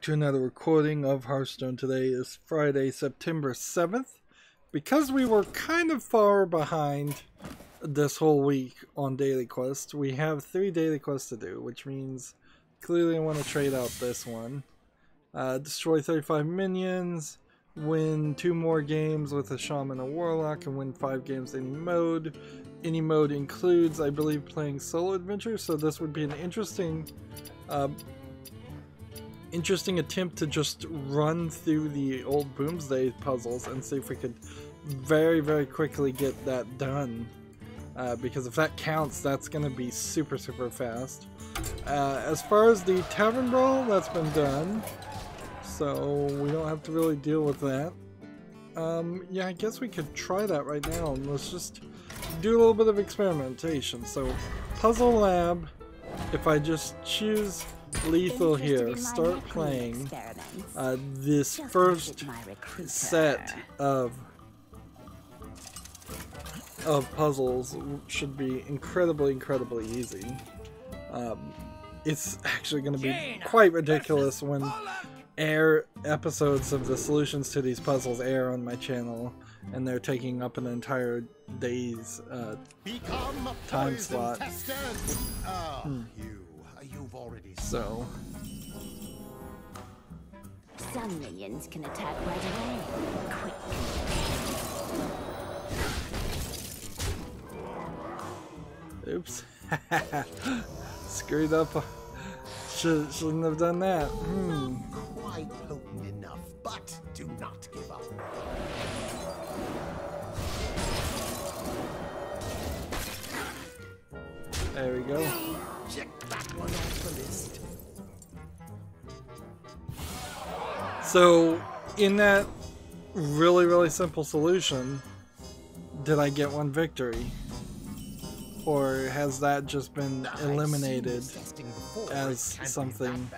to another recording of Hearthstone. Today is Friday, September 7th. Because we were kind of far behind this whole week on daily quests, we have 3 daily quests to do, which means clearly I want to trade out this one. Destroy 35 minions, win 2 more games with a Shaman or Warlock, and win 5 games any mode. Any mode includes, I believe, playing solo adventure, so this would be an interesting attempt to just run through the old Boomsday puzzles and see if we could very quickly get that done. Because if that counts, that's going to be super fast. As far as the Tavern Brawl, that's been done, so we don't have to really deal with that. Yeah, I guess we could try that right now, and let's just do a little bit of experimentation. So, Puzzle Lab, if I just choose Lethal here, start playing, this first set of puzzles should be incredibly easy. It's actually going to be quite ridiculous when episodes of the solutions to these puzzles air on my channel, and they're taking up an entire day's time slot. So some minions can attack right away. Quick. Oops. Screwed up. Shouldn't have done that. Quite potent enough, but do not give up. There we go. Check that one off the list. So, in that really simple solution, did I get one victory? Or has that just been eliminated as something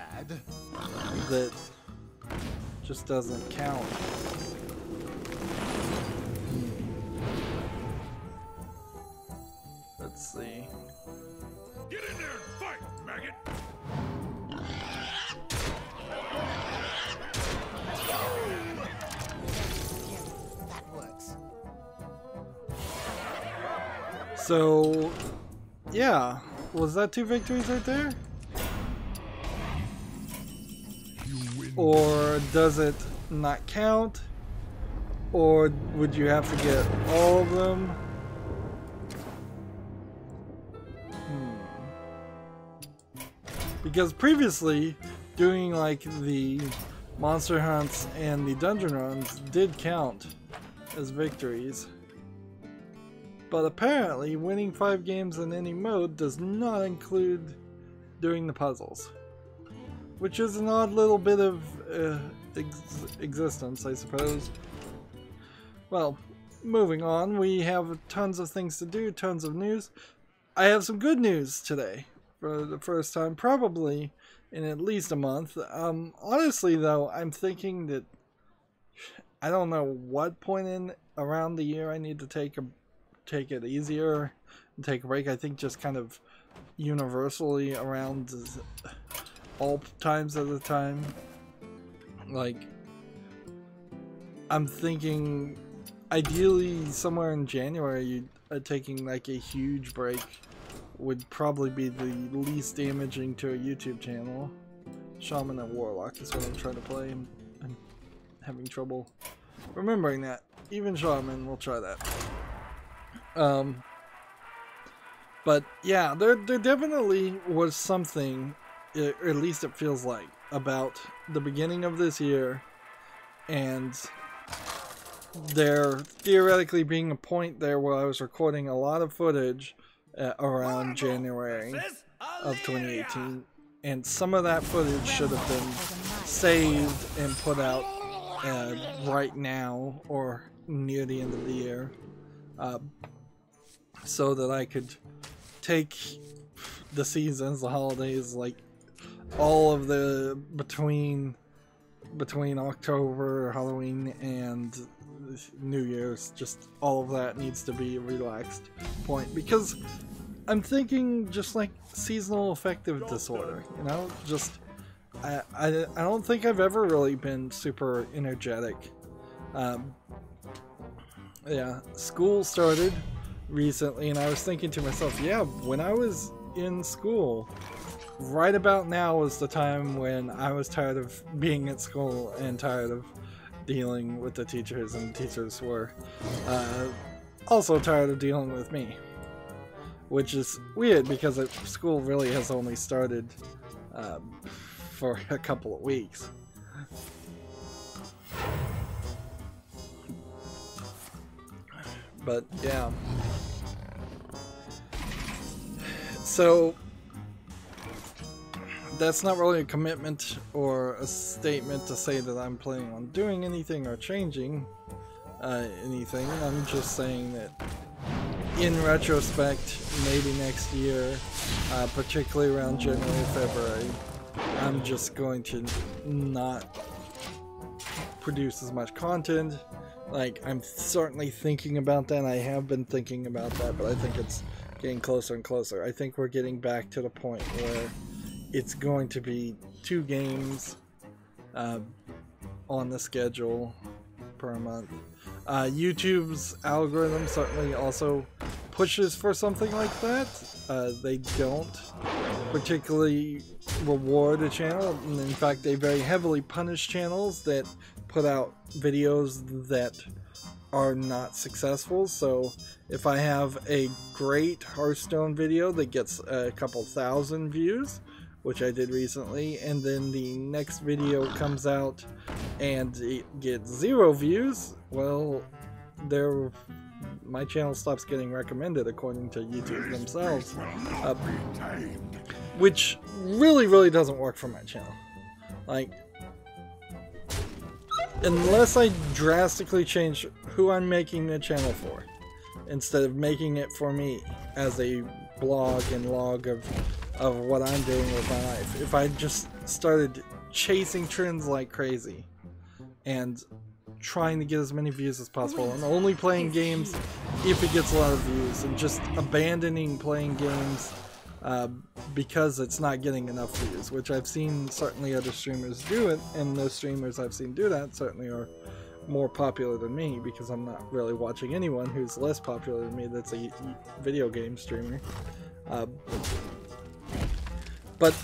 that just doesn't count? Let's see. Get in there and fight, maggot! That works. So, yeah, was that 2 victories right there? Or does it not count? Or would you have to get all of them? Because previously, doing like the monster hunts and the dungeon runs did count as victories. But apparently, winning 5 games in any mode does not include doing the puzzles. Which is an odd little bit of existence, I suppose. Well, moving on, we have tons of things to do, tons of news. I have some good news today. For the first time, probably in at least a month. Honestly, though, I'm thinking that I don't know what point in around the year I need to take it easier and take a break. I think just kind of universally around all times of the time. Like, I'm thinking ideally somewhere in January, taking like a huge break would probably be the least damaging to a YouTube channel. Shaman and Warlock is what I'm trying to play. I'm having trouble remembering that. Even Shaman, we'll try that. But yeah, there definitely was something, or at least it feels like, about the beginning of this year, and there theoretically being a point there where I was recording a lot of footage around January of 2018, and some of that footage should have been saved and put out right now or near the end of the year, so that I could take the seasons, the holidays, like all of the between October, Halloween, and New Year's, just all of that needs to be a relaxed point, because I'm thinking just like seasonal affective disorder, you know, just I don't think I've ever really been super energetic. Yeah, school started recently, and I was thinking to myself, yeah, when I was in school, right about now was the time when I was tired of being at school and tired of dealing with the teachers, and the teachers were also tired of dealing with me. Which is weird because school really has only started for a couple of weeks. But yeah. So that's not really a commitment or a statement to say that I'm planning on doing anything or changing anything. I'm just saying that in retrospect, maybe next year, particularly around January, February, I'm just going to not produce as much content. Like, I'm certainly thinking about that. I have been thinking about that, but I think it's getting closer and closer. I think we're getting back to the point where it's going to be 2 games on the schedule per month. YouTube's algorithm certainly also pushes for something like that. They don't particularly reward a channel. In fact, they very heavily punish channels that put out videos that are not successful. So if I have a great Hearthstone video that gets a couple thousand views, which I did recently, and then the next video comes out and it gets 0 views, well, my channel stops getting recommended according to YouTube themselves, which really doesn't work for my channel. Like, unless I drastically change who I'm making the channel for, instead of making it for me as a blog and log of what I'm doing with my life. If I just started chasing trends like crazy and trying to get as many views as possible and only playing games if it gets a lot of views, and just abandoning playing games because it's not getting enough views, which I've seen certainly other streamers do it, and those streamers I've seen do that certainly are more popular than me, because I'm not really watching anyone who's less popular than me that's a video game streamer. But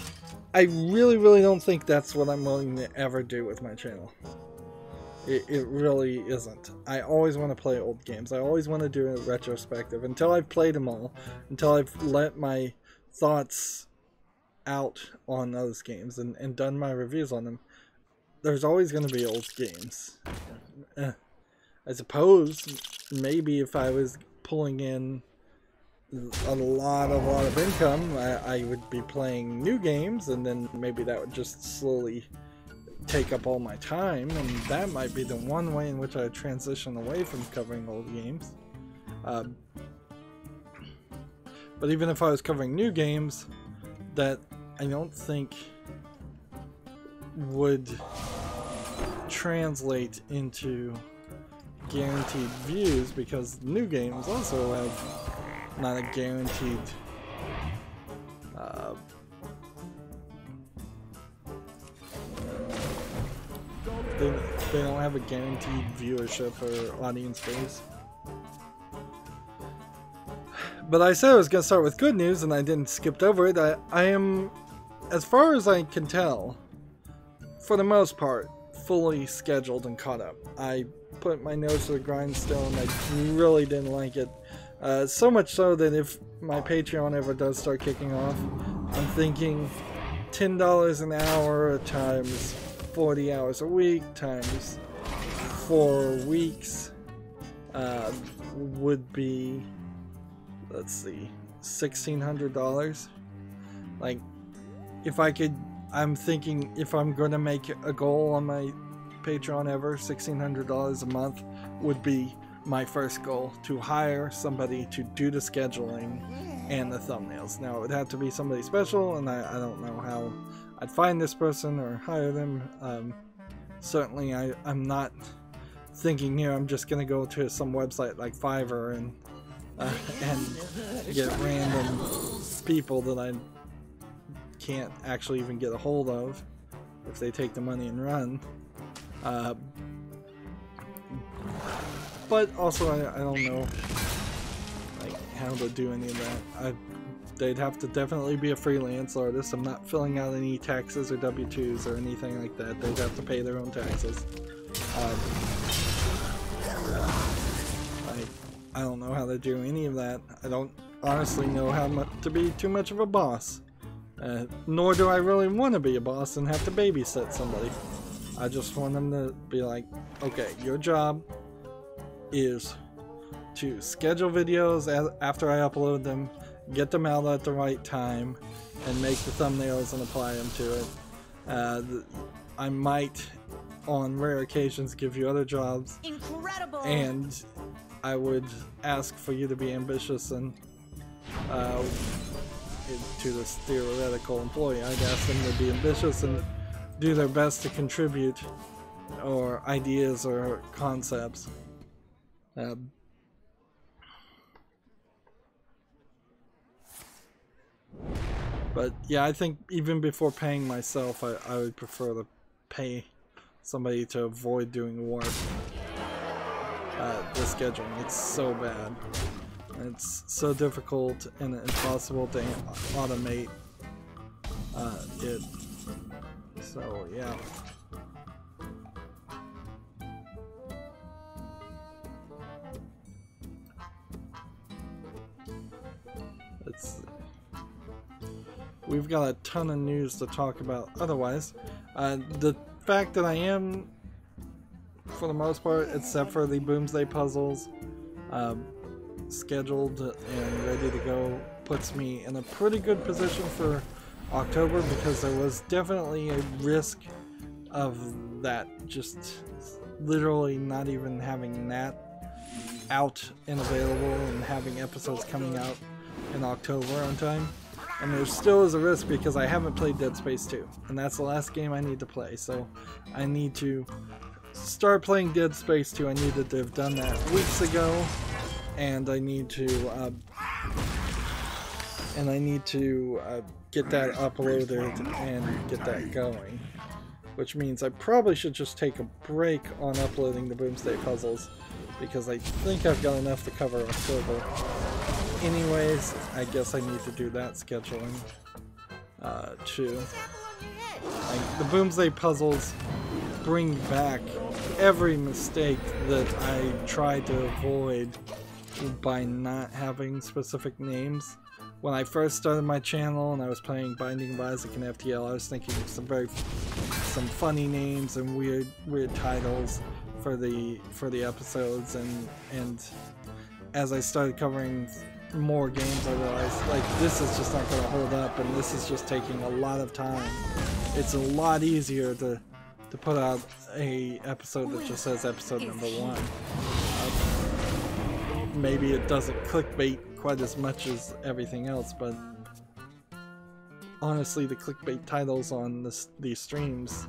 I really don't think that's what I'm willing to ever do with my channel. It really isn't. I always want to play old games. I always want to do a retrospective until I've played them all, until I've let my thoughts out on those games and done my reviews on them. There's always going to be old games. I suppose maybe if I was pulling in a lot of income, I would be playing new games, and then maybe that would just slowly take up all my time, and that might be the one way in which I transition away from covering old games. But even if I was covering new games, that I don't think would translate into guaranteed views, because new games also have not a guaranteed they don't have a guaranteed viewership or audience base. But I said I was going to start with good news, and I didn't skip over it. I am, as far as I can tell, for the most part, fully scheduled and caught up. I put my nose to the grindstone. I really didn't like it. So much so that if my Patreon ever does start kicking off, I'm thinking $10 an hour times 40 hours a week times 4 weeks would be, let's see, $1,600. Like, if I could, I'm thinking if I'm going to make a goal on my Patreon ever, $1,600 a month would be my first goal, to hire somebody to do the scheduling and the thumbnails. Now, it would have to be somebody special, and I don't know how I'd find this person or hire them. Certainly, I'm not thinking here I'm just going to go to some website like Fiverr and get random people that I can't actually even get a hold of if they take the money and run. But also I don't know like how to do any of that. They'd have to definitely be a freelance artist. I'm not filling out any taxes or W-2s or anything like that. They'd have to pay their own taxes. I don't know how to do any of that. I don't honestly know how to be too much of a boss. Nor do I really want to be a boss and have to babysit somebody. I just want them to be like, okay, your job is to schedule videos after I upload them, get them out at the right time, and make the thumbnails and apply them to it. I might, on rare occasions, give you other jobs. Incredible! And I would ask for you to be ambitious and to this theoretical employee, I'd ask them to be ambitious and do their best to contribute or ideas or concepts. But yeah, I think even before paying myself, I would prefer to pay somebody to avoid doing work. The scheduling, it's so bad. It's so difficult and impossible to automate it. So yeah. We've got a ton of news to talk about otherwise. The fact that I am, for the most part, except for the Boomsday puzzles, scheduled and ready to go, puts me in a pretty good position for October, because there was definitely a risk of that just literally not even having that out and available and having episodes coming out in October on time. And there still is a risk because I haven't played Dead Space 2, and that's the last game I need to play, so I need to start playing Dead Space 2. I needed to have done that weeks ago, and I need to get that uploaded and get that going, which means I probably should just take a break on uploading the Boomsday puzzles, because I think I've got enough to cover October. Anyways, I guess I need to do that scheduling too. Like, the Boomsday puzzles bring back every mistake that I tried to avoid by not having specific names. When I first started my channel and I was playing Binding of Isaac and FTL, I was thinking of some funny names and weird titles for the episodes, and as I started covering more games, I realized, like, this is just not going to hold up, and this is just taking a lot of time. It's a lot easier to put out a episode that just says episode number 1. Maybe it doesn't clickbait quite as much as everything else, but honestly, the clickbait titles on these streams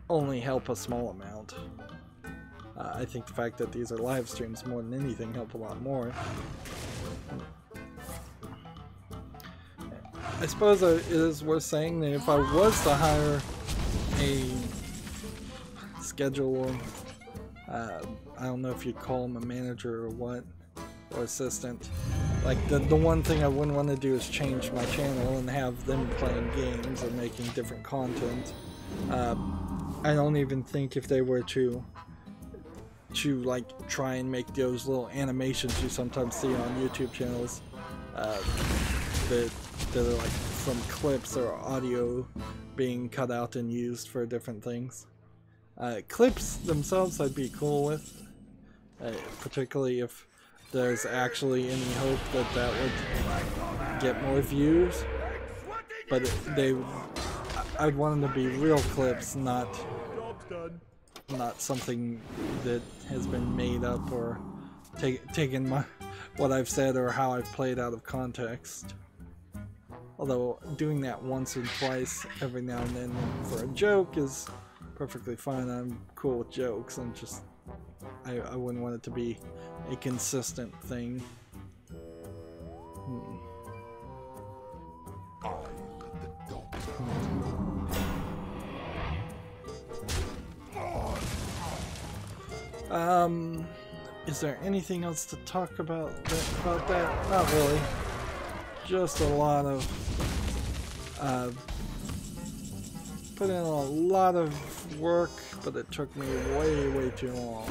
only help a small amount. I think the fact that these are live streams more than anything help a lot more. I suppose it is worth saying that if I was to hire a scheduler, I don't know if you'd call him a manager or what, or assistant. Like, the one thing I wouldn't want to do is change my channel and have them playing games or making different content. I don't even think if they were to like try and make those little animations you sometimes see on YouTube channels that are like from clips or audio being cut out and used for different things. Clips themselves I'd be cool with, particularly if there's actually any hope that would get more views, but I'd want them to be real clips, not something that has been made up or taken what I've said or how I've played out of context. Although doing that once or twice every now and then for a joke is perfectly fine. I'm cool with jokes, and just I wouldn't want it to be a consistent thing. Is there anything else to talk about that? Not really. Just a lot of put in a lot of work, but it took me way too long.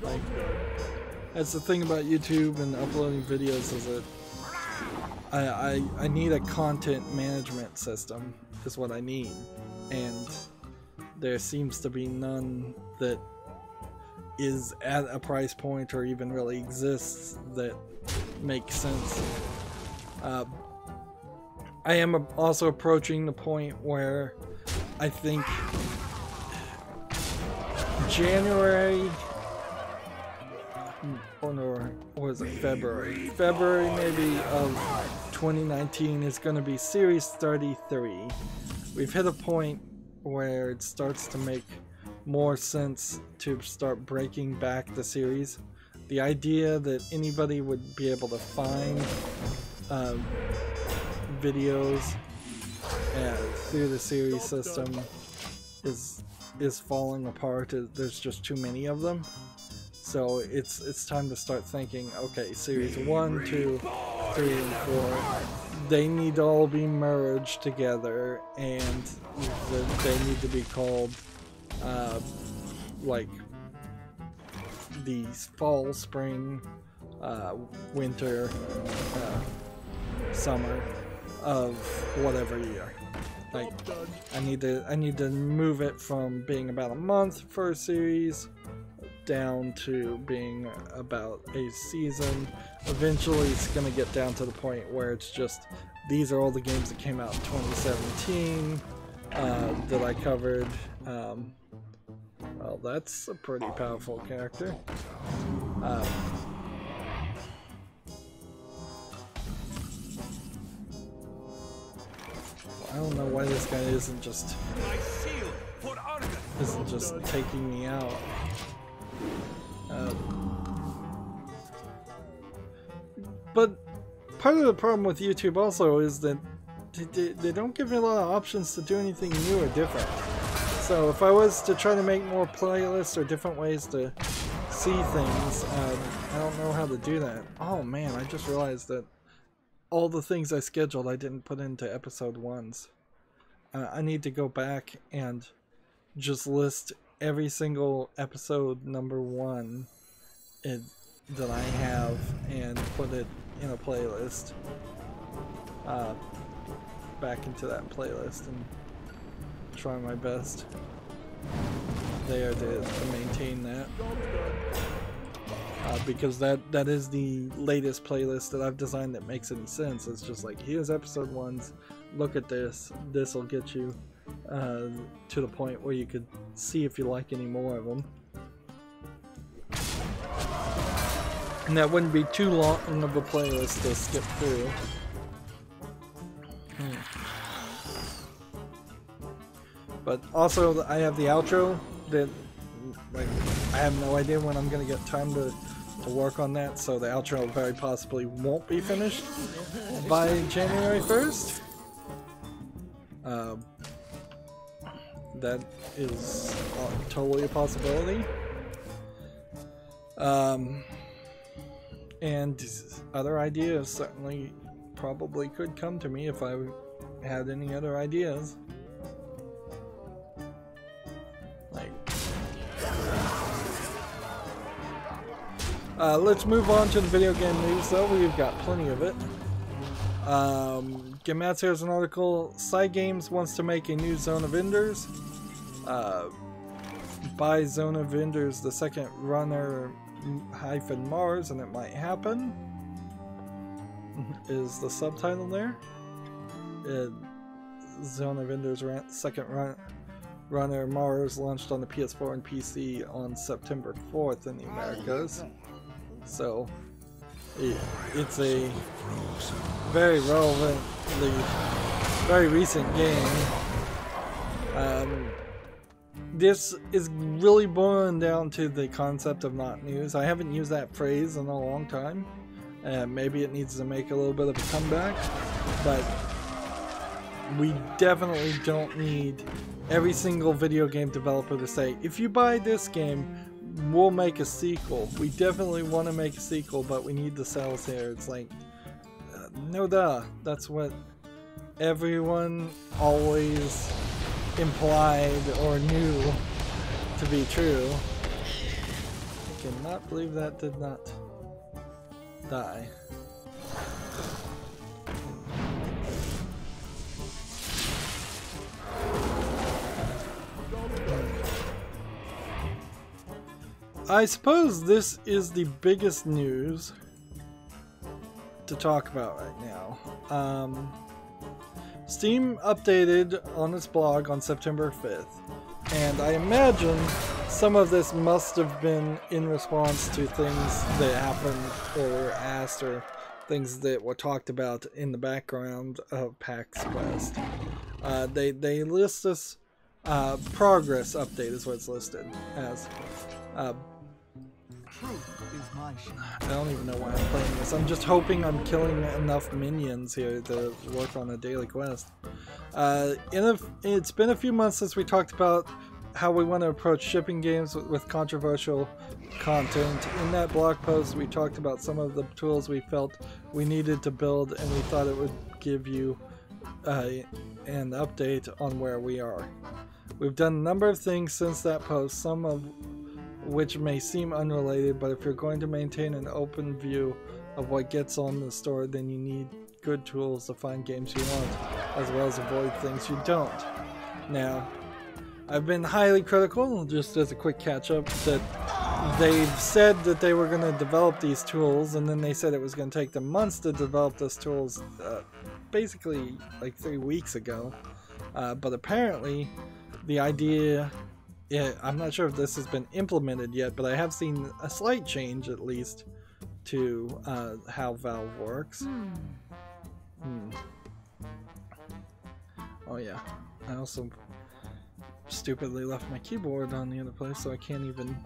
Like, that's the thing about YouTube and uploading videos, is that I need a content management system is what I need, and there seems to be none that is at a price point or even really exists that makes sense. I am also approaching the point where I think January, or was it February maybe of 2019 is going to be Series 33. We've hit a point where it starts to make more sense to start breaking back the series. The idea that anybody would be able to find videos through the series system is falling apart. There's just too many of them. So it's time to start thinking, okay, series 1, 2, 3, and 4, they need to all be merged together, and they need to be called like the fall, spring, winter, summer of whatever year. Like, I need to move it from being about a month for a series down to being about a season. Eventually it's going to get down to the point where it's just, these are all the games that came out in 2017 that I covered. Well, that's a pretty powerful character. I don't know why this guy isn't just taking me out. But part of the problem with YouTube also is that they don't give me a lot of options to do anything new or different. So if I was to try to make more playlists or different ways to see things, I don't know how to do that. Oh man, I just realized that all the things I scheduled I didn't put into episode 1s. I need to go back and just list every single episode number 1 that I have and put it in a playlist, back into that playlist, and try my best there to maintain that, because that is the latest playlist that I've designed that makes any sense. It's just like, here's episode 1s, look at this will get you to the point where you could see if you like any more of them. And that wouldn't be too long of a playlist to skip through. But also, I have the outro that, like, I have no idea when I'm gonna get time to work on that, so the outro very possibly won't be finished by January 1st. That is totally a possibility. And other ideas certainly probably could come to me if I had any other ideas. Like, let's move on to the video game news, though. We've got plenty of it. Gematsu has an article. Cygames wants to make a new Zone of Enders. By Zone of Enders, the second runner -Mars, and it might happen, is the subtitle there. Zone of Enders second runner Mars launched on the PS4 and PC on September 4th in the Americas. So it's a very relevantly, very recent game. This is really boiling down to the concept of not news. I haven't used that phrase in a long time. Maybe it needs to make a little bit of a comeback, but we definitely don't need every single video game developer to say, if you buy this game, we'll make a sequel. We definitely want to make a sequel, but we need the sales here. It's like, no duh. That's what everyone always implied or knew to be true. I cannot believe that did not die. I suppose this is the biggest news to talk about right now. Steam updated on its blog on September 5th, and I imagine some of this must have been in response to things that happened or were asked, or things that were talked about in the background of PAX West. They list this progress update is what it's listed as. I don't even know why I'm playing this. I'm just hoping I'm killing enough minions here to work on a daily quest. It's been a few months since we talked about how we want to approach shipping games with controversial content. In that blog post, we talked about some of the tools we felt we needed to build, and we thought it would give you an update on where we are. We've done a number of things since that post, some of which may seem unrelated, but if you're going to maintain an open view of what gets on the store, then you need good tools to find games you want, as well as avoid things you don't. Now, I've been highly critical, just as a quick catch-up, that they've said that they were going to develop these tools, and then they said it was going to take them months to develop those tools, basically like 3 weeks ago. But apparently, the idea... Yeah, I'm not sure if this has been implemented yet, but I have seen a slight change, at least, to how Valve works. Oh yeah, I also stupidly left my keyboard on the other place, so I can't even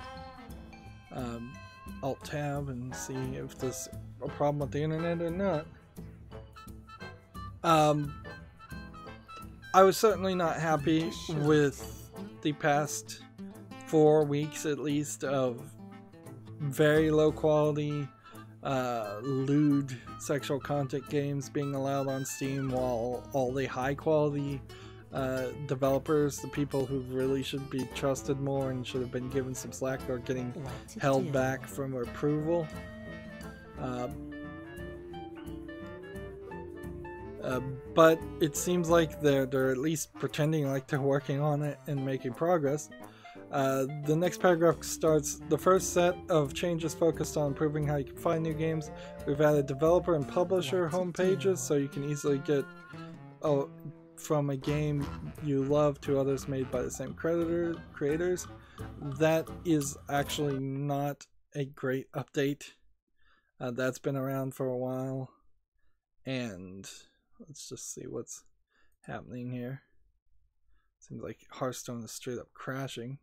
Alt-Tab and see if there's a problem with the internet or not. I was certainly not happy with the past 4 weeks at least of very low quality lewd sexual content games being allowed on Steam, while all the high quality developers, the people who really should be trusted more and should have been given some slack, are getting held back from approval. But it seems like they're at least pretending like they're working on it and making progress. The next paragraph starts, the first set of changes focused on improving how you can find new games. We've added developer and publisher homepages so you can easily get from a game you love to others made by the same creators. That is actually not a great update. That's been around for a while, and let's just see what's happening here. Seems like Hearthstone is straight up crashing.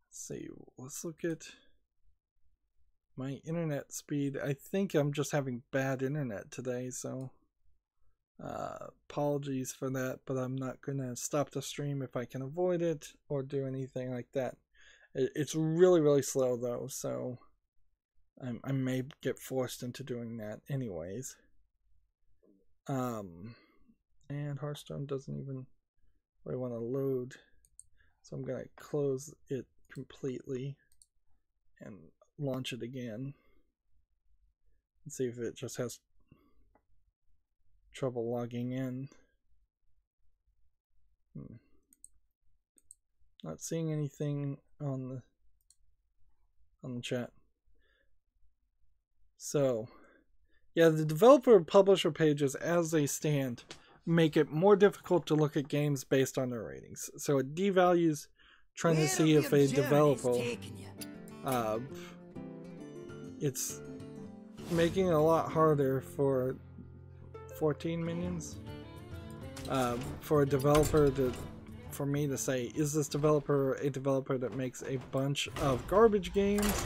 Let's see, let's look at my internet speed. I think I'm just having bad internet today, so apologies for that, but I'm not gonna stop the stream if I can avoid it or do anything like that. It's really slow though, so I may get forced into doing that anyways. And Hearthstone doesn't even really want to load, so I'm gonna close it completely and launch it again and see if it just has trouble logging in. Not seeing anything on the chat. So yeah, the developer and publisher pages as they stand make it more difficult to look at games based on their ratings. So it devalues trying to see if a developer... it's making it a lot harder for 14 minions for a developer for me to say, is this developer a developer that makes a bunch of garbage games,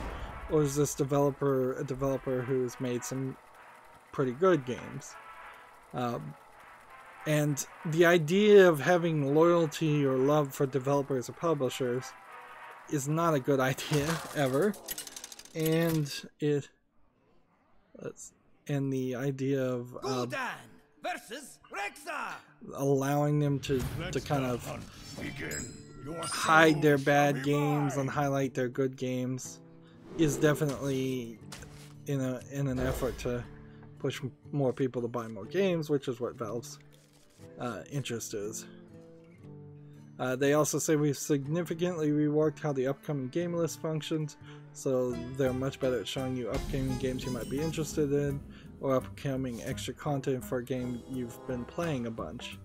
or is this developer a developer who's made some pretty good games? And the idea of having loyalty or love for developers or publishers is not a good idea ever, and the idea of versus Rexa. allowing them to kind of hide their bad games and highlight their good games is definitely in an effort to push more people to buy more games, which is what Valve's interest is. They also say we've significantly reworked how the upcoming game list functions, so they're much better at showing you upcoming games you might be interested in, or upcoming extra content for a game you've been playing a bunch.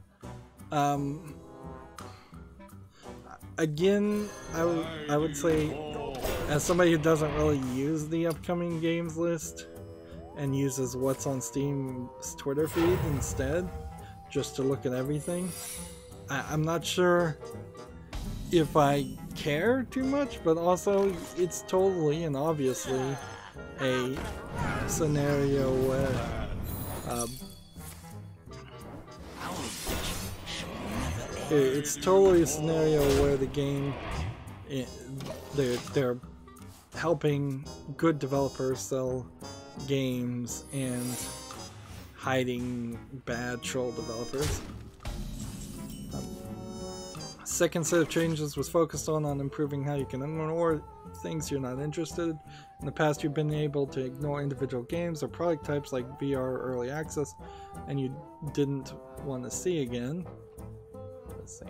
Again, I would say, as somebody who doesn't really use the upcoming games list and uses what's on Steam's Twitter feed instead, just to look at everything, I'm not sure if I care too much, but also it's totally and obviously a scenario where it's totally a scenario where the game, they're helping good developers sell games and hiding bad troll developers. Second set of changes was focused on improving how you can ignore things you're not interested in. In the past, you've been able to ignore individual games or product types like VR early access and you didn't want to see again. Let's see.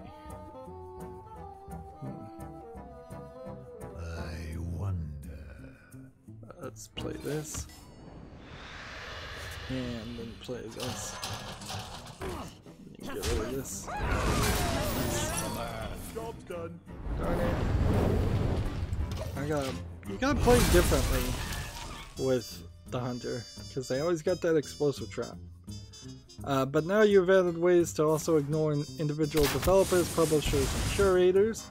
I wonder. Let's play this. And then play this. Get rid of this. Job's done. Darn it. You gotta play differently with the Hunter, because they always got that explosive trap. But now you've added ways to also ignore individual developers, publishers, and curators.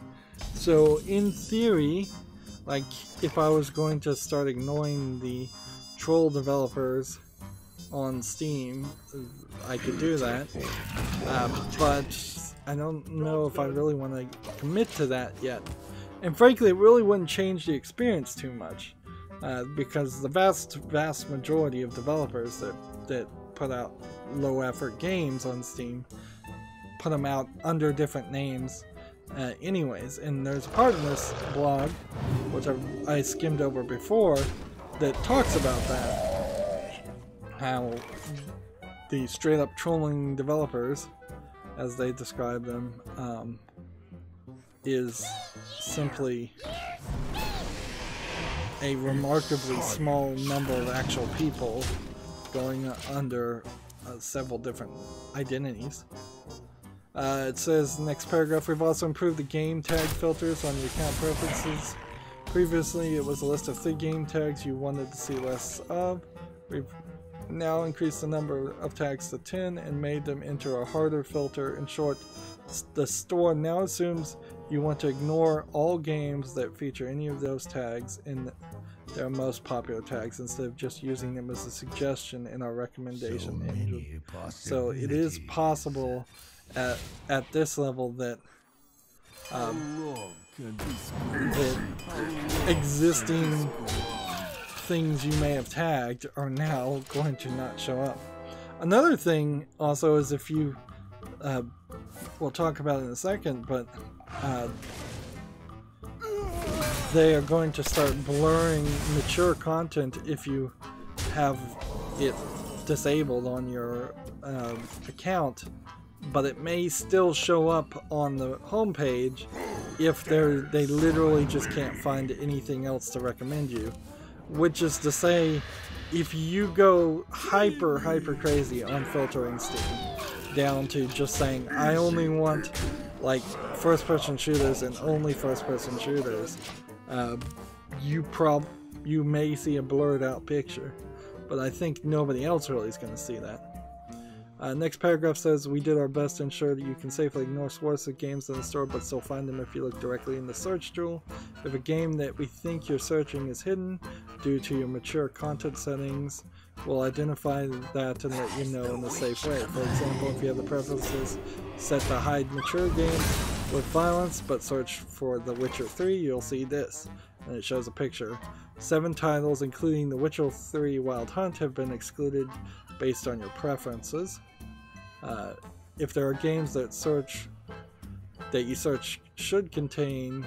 So in theory, like if I was going to start ignoring the troll developers on Steam, I could do that. But I don't know if I really want to commit to that yet. And frankly, it really wouldn't change the experience too much, because the vast majority of developers that put out low-effort games on Steam put them out under different names anyways. And there's a part in this blog, which I skimmed over before, that talks about that. How the straight-up trolling developers, as they describe them, is simply a remarkably small number of actual people going under several different identities. It says, next paragraph, we've also improved the game tag filters on your account preferences. Previously, it was a list of 3 game tags you wanted to see less of. We've now increased the number of tags to 10 and made them enter a harder filter. In short, the store now assumes you want to ignore all games that feature any of those tags in their most popular tags instead of just using them as a suggestion in our recommendation engine. So it is possible at this level that existing things you may have tagged are now going to not show up. Another thing also is if you we'll talk about it in a second, but they are going to start blurring mature content if you have it disabled on your account, but it may still show up on the home page if they literally just can't find anything else to recommend you. Which is to say, if you go hyper crazy on filtering Steam down to just saying I only want like first-person shooters and only first-person shooters, you may see a blurred out picture, but I think nobody else really is going to see that. Next paragraph says, we did our best to ensure that you can safely ignore sources of games in the store but still find them if you look directly in the search tool. If a game that we think you're searching is hidden due to your mature content settings, we'll identify that and let you know in a safe way. For example, if you have the preferences set to hide mature games, with violence, but search for The Witcher 3, you'll see this. And it shows a picture. 7 titles, including The Witcher 3 Wild Hunt, have been excluded based on your preferences. If there are games that you search should contain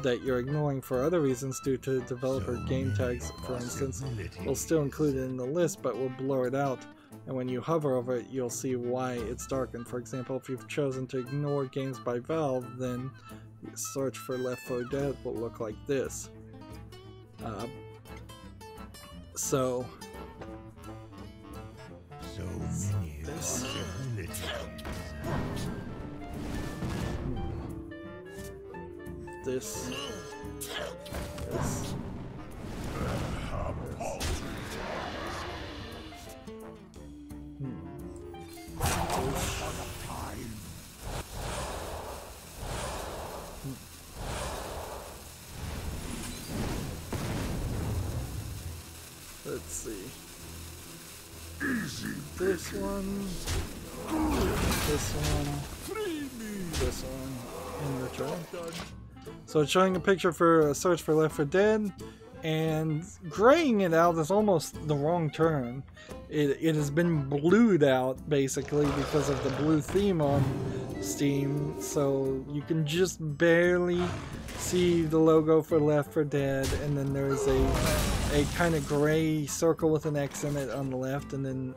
that you're ignoring for other reasons due to developer game tags, for instance, we'll still include it in the list, but we'll blur it out. And when you hover over it, you'll see why it's darkened. For example, if you've chosen to ignore games by Valve, then search for Left 4 Dead will look like this. So many possibilities. This. Let's see. This one, this one, and return. So it's showing a picture for a search for Left 4 Dead, and graying it out is almost the wrong term. It has been blued out basically because of the blue theme on Steam, so you can just barely see the logo for Left 4 Dead, and then there's a kind of gray circle with an X in it on the left, and then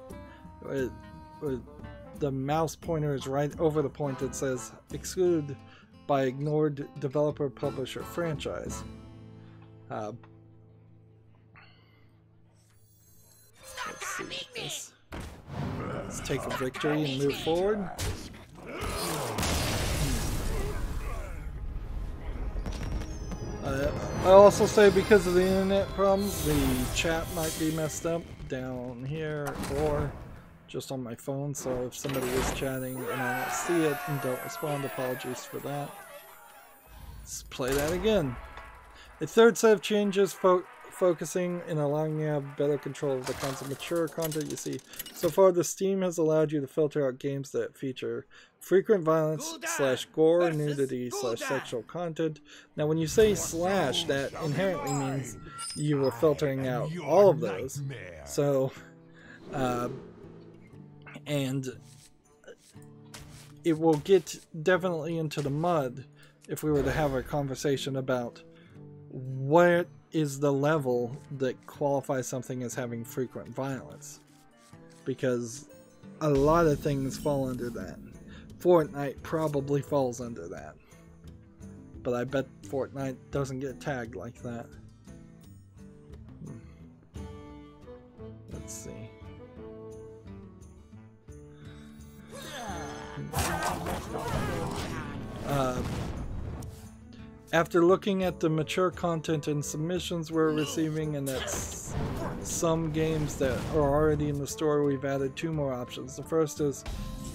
the mouse pointer is right over the point that says excluded by ignored developer, publisher, franchise. Let's see this. Let's take a victory and move forward. I'll also say because of the internet problems, the chat might be messed up down here or just on my phone, so if somebody is chatting and I don't see it and don't respond, apologies for that. Let's play that again. A third set of changes focusing and allowing you to have better control of the kinds of mature content you see. So far, the Steam has allowed you to filter out games that feature frequent violence / gore, nudity / sexual content. Now, when you say slash, that inherently means you were filtering out all of those. So, and it will get definitely into the mud if we were to have a conversation about what is the level that qualifies something as having frequent violence, because a lot of things fall under that. Fortnite probably falls under that, but I bet Fortnite doesn't get tagged like that. Let's see. After looking at the mature content and submissions we're receiving, and that's some games that are already in the store, we've added 2 more options. The first is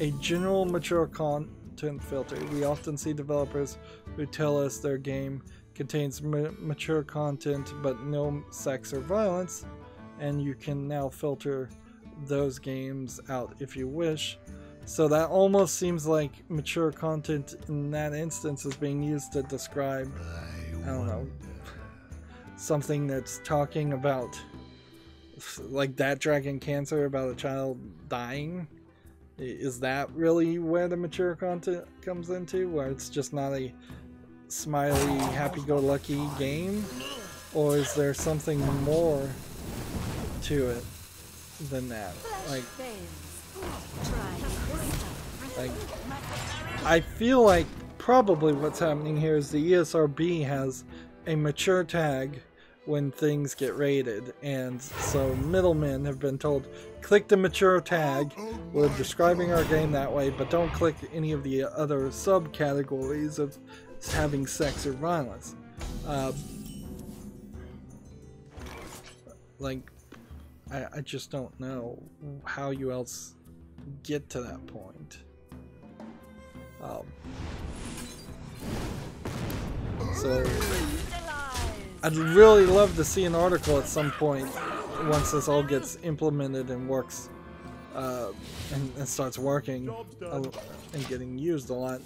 a general mature content filter. We often see developers who tell us their game contains mature content but no sex or violence, and you can now filter those games out if you wish. So that almost seems like mature content in that instance is being used to describe, I don't know, something that's talking about, like that Dragon Cancer, about a child dying. Is that really where the mature content comes into, where it's just not a smiley, happy-go-lucky game? Or is there something more to it than that? Like, I feel like probably what's happening here is the ESRB has a mature tag when things get rated, and so middlemen have been told, click the mature tag, we're describing our game that way, but don't click any of the other subcategories of having sex or violence. Like, I just don't know how you else get to that point. So I'd really love to see an article at some point once this all gets implemented and works and starts working and getting used a lot,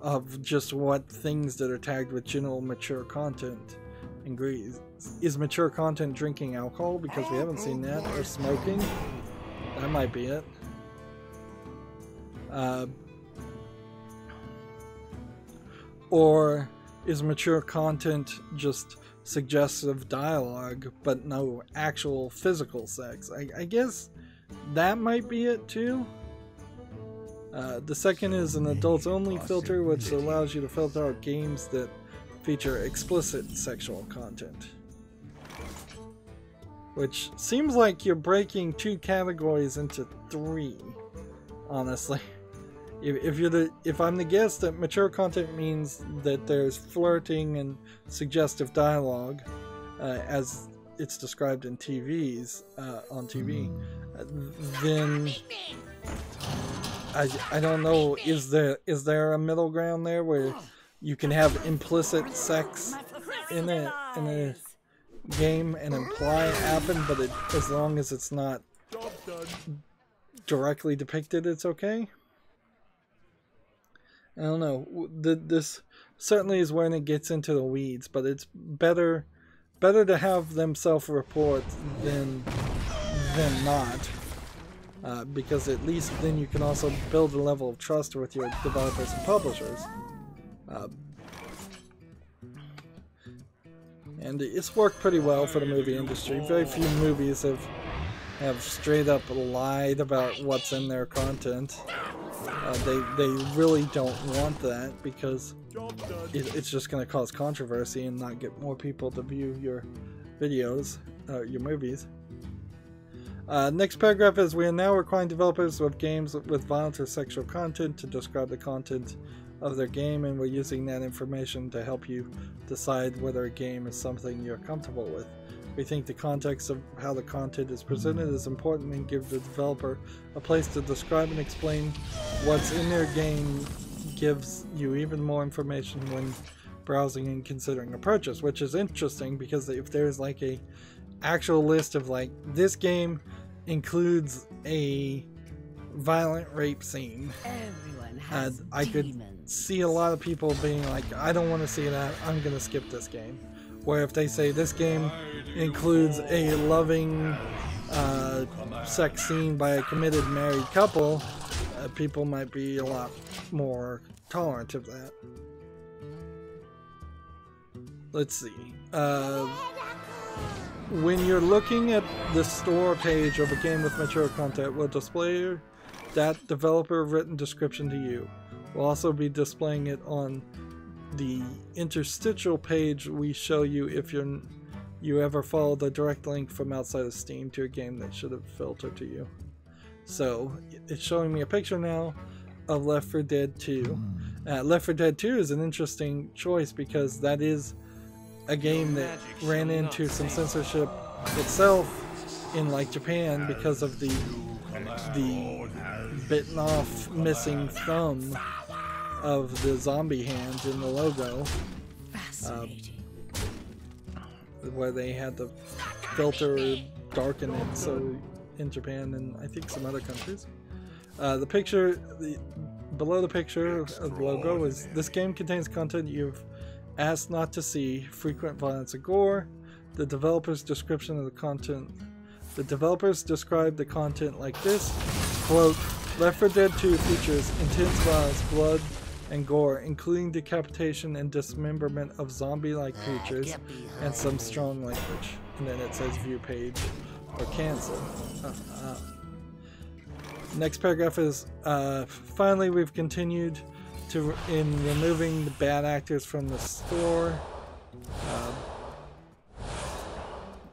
of just what things that are tagged with general mature content agrees. Is mature content drinking alcohol? Because we haven't seen that. Or smoking? That might be it. Or is mature content just suggestive dialogue but no actual physical sex? I guess that might be it too. The second is an adults only filter, which allows you to filter out games that feature explicit sexual content. Which seems like you're breaking 2 categories into 3, honestly. If I'm the guess that mature content means that there's flirting and suggestive dialogue, as it's described in TVs on TV, then I don't know. Is there a middle ground there where you can have implicit sex in a game and imply it happened, but as long as it's not directly depicted, it's okay? I don't know. This certainly is when it gets into the weeds, but it's better to have them self-report than not, because at least then you can also build a level of trust with your developers and publishers. And it's worked pretty well for the movie industry. Very few movies have straight up lied about what's in their content. They really don't want that because it's just going to cause controversy and not get more people to view your videos, your movies. Next paragraph is, we are now requiring developers of games with violent or sexual content to describe the content of their game, and we're using that information to help you decide whether a game is something you're comfortable with. We think the context of how the content is presented is important and give the developer a place to describe and explain what's in their game gives you even more information when browsing and considering a purchase, which is interesting because if there's like a actual list of like, this game includes a violent rape scene, I could see a lot of people being like, I don't want to see that, I'm gonna skip this game. Where if they say this game includes a loving sex scene by a committed married couple, people might be a lot more tolerant of that. Let's see. When you're looking at the store page of a game with mature content, we'll display that developer written description to you. We'll also be displaying it on the interstitial page we show you if you ever follow the direct link from outside of Steam to a game that should have filtered to you. So it's showing me a picture now of Left 4 Dead 2. Left 4 Dead 2 is an interesting choice because that is a game that ran into some censorship itself in like Japan because of the bitten off missing thumb of the zombie hand in the logo, where they had to filter darken it so in Japan and I think some other countries. The picture below the picture of the logo is, this game contains content you've asked not to see, frequent violence and gore. The developer's description of the content. The developers describe the content like this, quote, Left 4 Dead 2 features intense violence, blood, and gore, including decapitation and dismemberment of zombie-like creatures, and some strong language. And then it says view page or cancel. Next paragraph is, finally we've continued in removing the bad actors from the store.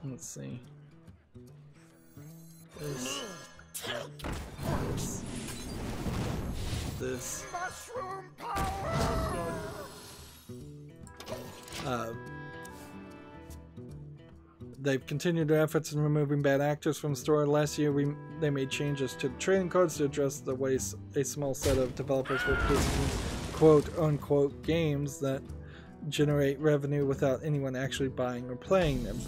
Let's see. This. They've continued their efforts in removing bad actors from the store. Last year, they made changes to trading cards to address the way a small set of developers were producing quote-unquote games that generate revenue without anyone actually buying or playing them.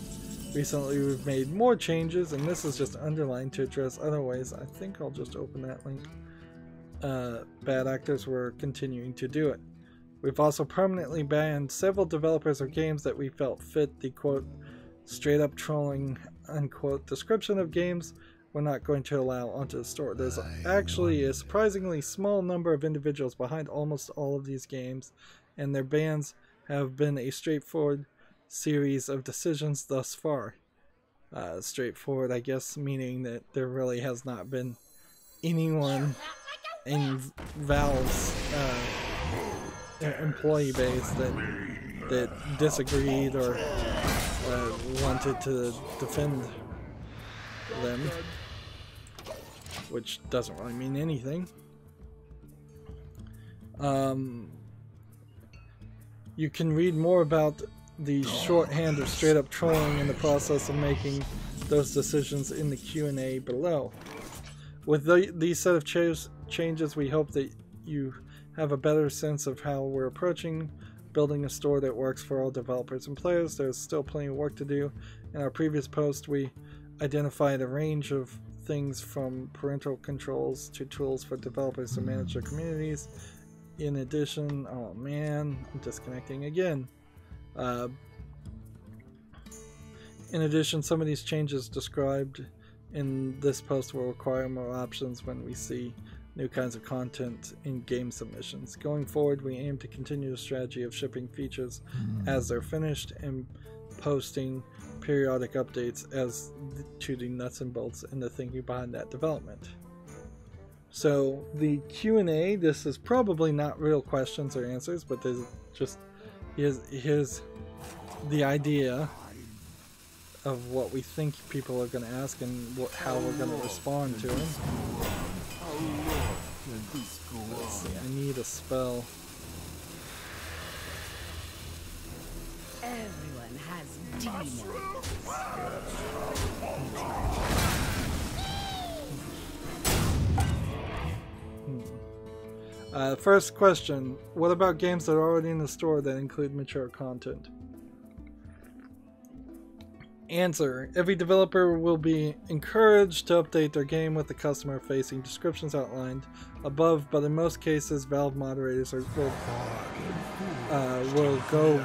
Recently, we've made more changes, and this is just underlined to address other ways. I think I'll just open that link. Bad actors were continuing to do it. We've also permanently banned several developers or games that we felt fit the quote straight up trolling unquote description of games we're not going to allow onto the store. There's actually a surprisingly small number of individuals behind almost all of these games, and their bans have been a straightforward series of decisions thus far. Straightforward, I guess, meaning that there really has not been anyone in Valve's employee base that disagreed or wanted to defend them, which doesn't really mean anything. You can read more about the shorthand of straight up trolling in the process of making those decisions in the Q&A below. With these set of changes, we hope that you have a better sense of how we're approaching building a store that works for all developers and players. There's still plenty of work to do. In our previous post, we identified a range of things from parental controls to tools for developers to manage their communities. In addition, oh man, I'm disconnecting again. In addition, some of these changes described in this post will require more options when we see new kinds of content in game submissions. Going forward, we aim to continue the strategy of shipping features as they're finished and posting periodic updates as to the nuts and bolts and the thinking behind that development. So the Q&A, this is probably not real questions or answers, but there's just here's the idea of what we think people are going to ask and how we're going to respond to them. Let's see, I need a spell. Everyone has demons. First question, what about games that are already in the store that include mature content? Answer, every developer will be encouraged to update their game with the customer-facing descriptions outlined above, but in most cases, Valve moderators will go,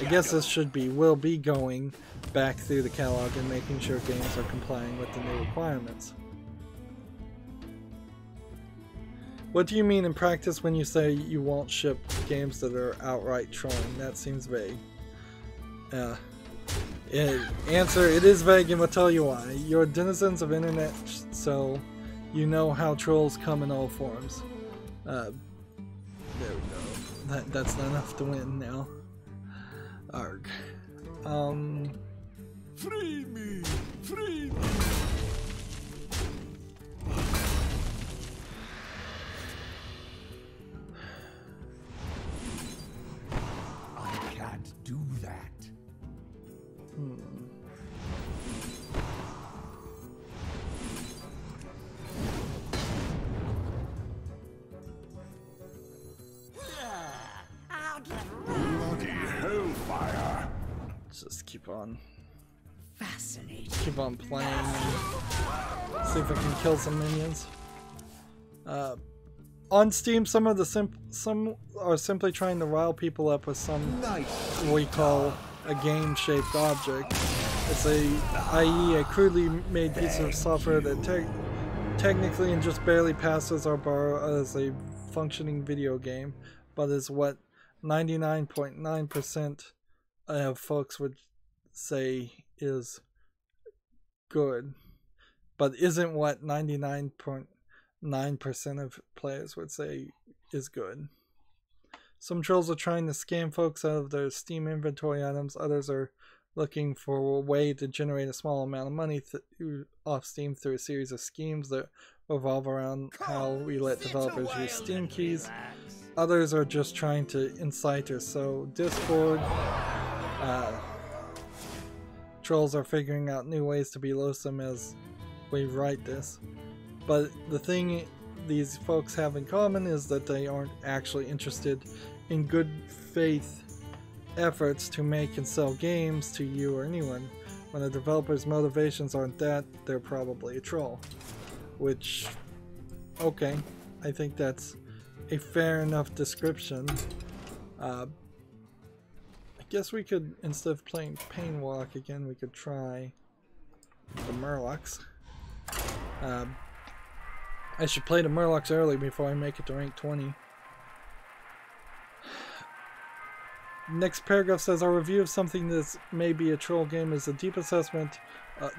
I guess this should be, will be going back through the catalog and making sure games are complying with the new requirements. What do you mean in practice when you say you won't ship games that are outright trolling? That seems vague. Answer, it is vague and we'll tell you why. You're denizens of internet, so you know how trolls come in all forms. There we go. That's not enough to win now. Arg. Free me! Free me! I can't do that. Bloody hellfire! Just keep on Fascinating. playing and see if I can kill some minions. On Steam, some are simply trying to rile people up with some we call a game-shaped object. It's i.e. a crudely made piece of software that technically and just barely passes our bar as a functioning video game, but is what 99.9% of folks would say is good, but isn't what 99.9% of players would say is good. Some trolls are trying to scam folks out of their Steam inventory items. Others are looking for a way to generate a small amount of money off Steam through a series of schemes that revolve around how we let developers use Steam keys. Others are just trying to incite or sow discord. Trolls are figuring out new ways to be loathsome as we write this. But the thing these folks have in common is that they aren't actually interested in good faith efforts to make and sell games to you or anyone. When a developer's motivations aren't that, they're probably a troll. Which, okay, I think that's a fair enough description. I guess we could, instead of playing Painwalk again, we could try the Murlocs. I should play the Murlocs early before I make it to rank 20. Next paragraph says, our review of something that may be a troll game is a deep assessment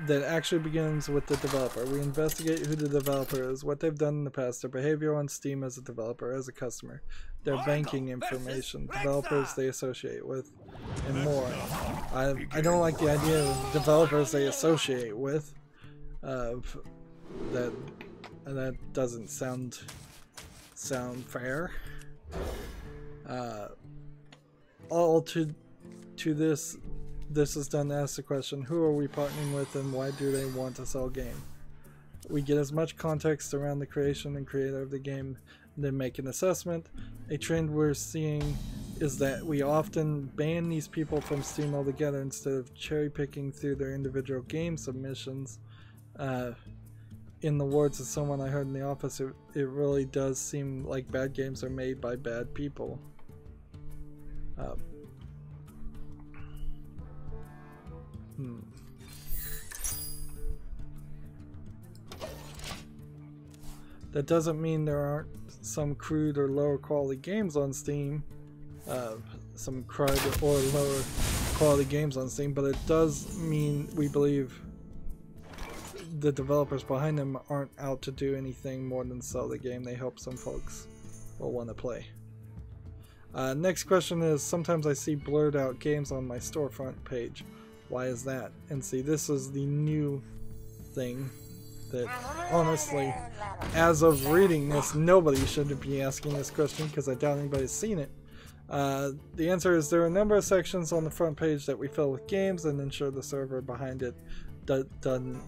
that actually begins with the developer. We investigate who the developer is, what they've done in the past, their behavior on Steam as a developer, as a customer, their banking information, developers they associate with, and more. I don't like the idea of developers they associate with. That doesn't sound fair. All to this is done to ask the question, who are we partnering with and why do they want to sell game? We get as much context around the creation and creator of the game, then make an assessment. A trend we're seeing is that we often ban these people from Steam altogether instead of cherry picking through their individual game submissions. In the words of someone I heard in the office, it really does seem like bad games are made by bad people. That doesn't mean there aren't some crude or lower quality games on Steam, some crud or lower quality games on Steam, but it does mean we believe the developers behind them aren't out to do anything more than sell the game. They hope some folks will want to play. Next question is, sometimes I see blurred out games on my storefront page. Why is that? And see, this is the new thing that, honestly, as of reading this, nobody should be asking this question because I doubt anybody's seen it. The answer is there are a number of sections on the front page that we fill with games and ensure the server behind it doesn't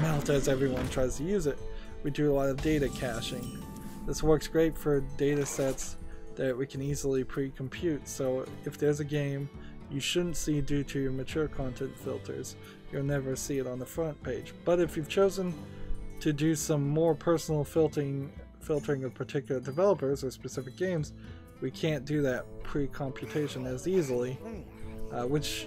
melt as everyone tries to use it. We do a lot of data caching. This works great for data sets that we can easily pre-compute, so if there's a game you shouldn't see due to your mature content filters, you'll never see it on the front page. But if you've chosen to do some more personal filtering of particular developers or specific games, we can't do that pre-computation as easily, which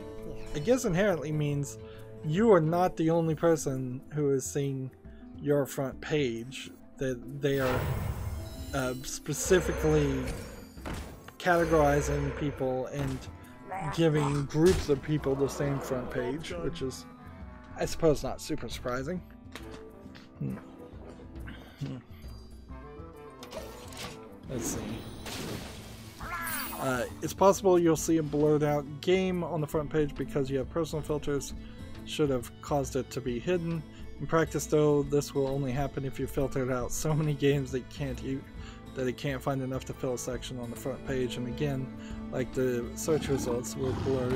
I guess inherently means you are not the only person who is seeing your front page, that they are specifically categorizing people and giving groups of people the same front page, which is, I suppose, not super surprising. Let's see. It's possible you'll see a blurred out game on the front page because you have personal filters should have caused it to be hidden. In practice, though, this will only happen if you filtered out so many games that it can't find enough to fill a section on the front page, and again, like the search results will blur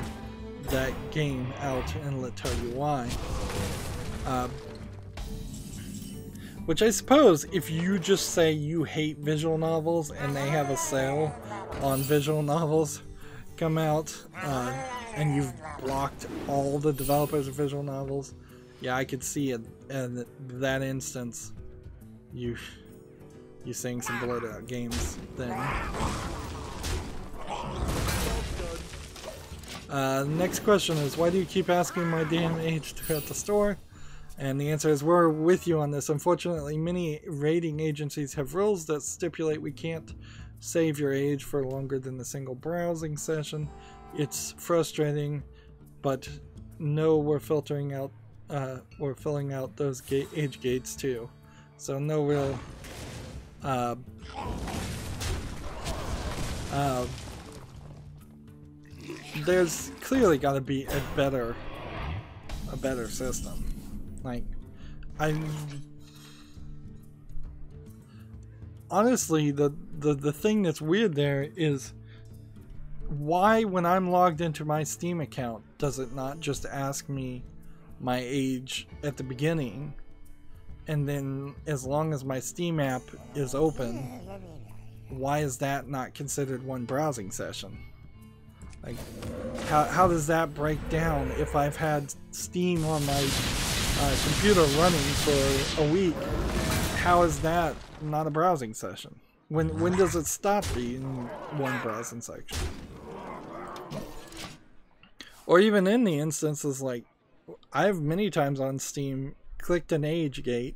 that game out and let tell you why. Which I suppose, if you just say you hate visual novels and they have a sale on visual novels come out, and you've blocked all the developers of visual novels, yeah, I could see it in that instance. You seeing some blurred out games then. Next question is, why do you keep asking my damn age at the store? And the answer is, we're with you on this. Unfortunately, many rating agencies have rules that stipulate we can't save your age for longer than a single browsing session. It's frustrating, but no, we're filtering out, we're filling out those age gates too. So no real, there's clearly got to be a better system. Like, honestly, the thing that's weird there is, why, when I'm logged into my Steam account, does it not just ask me my age at the beginning, and then as long as my Steam app is open, why is that not considered one browsing session? Like, how does that break down if I've had Steam on my computer running for a week? how is that not a browsing session? When does it stop being one browsing section? Or even in the instances like I've many times on Steam clicked an age gate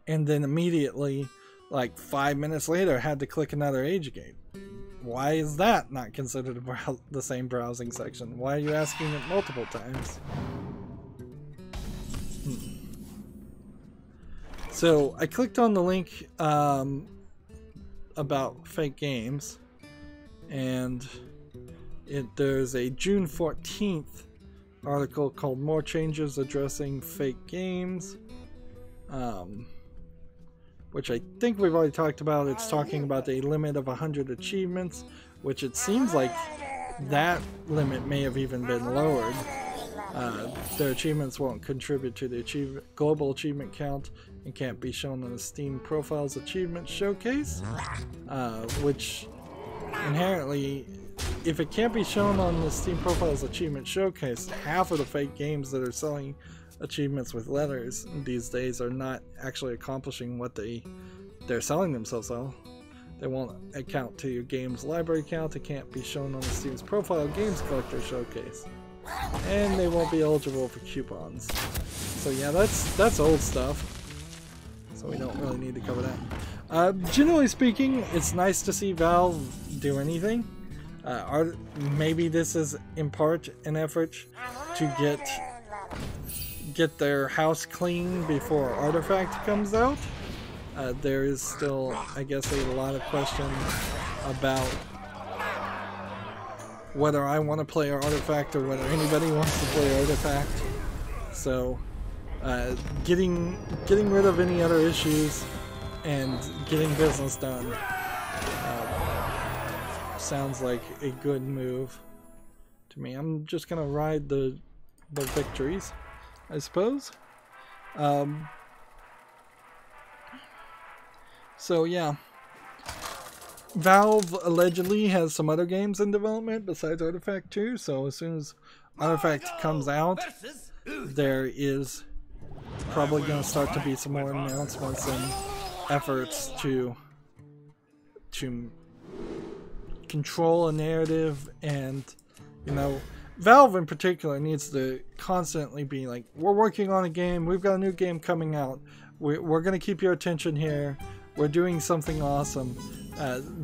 and then immediately like 5 minutes later had to click another age gate. Why is that not considered the same browsing section? Why are you asking it multiple times? So I clicked on the link about fake games, and there's a June 14th article called "More Changes Addressing Fake Games," which I think we've already talked about. It's talking about a limit of 100 achievements, which it seems like that limit may have even been lowered. Their achievements won't contribute to the global achievement count and can't be shown on the Steam Profiles Achievement Showcase, which inherently, if it can't be shown on the Steam Profiles Achievement Showcase, half of the fake games that are selling achievements with letters these days are not actually accomplishing what they're selling themselves on. They won't account to your game's library count. It can't be shown on the Steam's Profile Games Collector Showcase, and they won't be eligible for coupons. So yeah, that's old stuff, so we don't really need to cover that. Generally speaking, it's nice to see Valve do anything. Maybe this is in part an effort to get their house clean before Artifact comes out. There is still, I guess, a lot of question about whether I want to play Artifact or whether anybody wants to play Artifact. So getting rid of any other issues and getting business done sounds like a good move to me. I'm just gonna ride the victories, I suppose. So yeah, Valve allegedly has some other games in development besides Artifact 2, so as soon as Artifact comes out, there is probably going to start to be some more announcements and efforts to control a narrative. And, you know, Valve in particular needs to constantly be like, we're working on a game, we've got a new game coming out, we're going to keep your attention here, we're doing something awesome.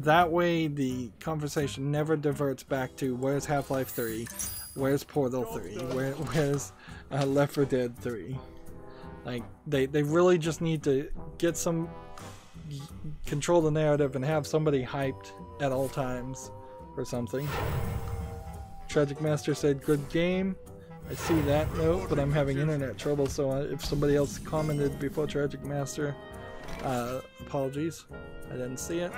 That way the conversation never diverts back to where's Half-Life 3, where's Portal 3, where's Left 4 Dead 3. Like, they really just need to get some, control the narrative and have somebody hyped at all times for something. Tragic Master said good game. I see that note, but I'm having internet trouble, so if somebody else commented before Tragic Master, apologies, I didn't see it.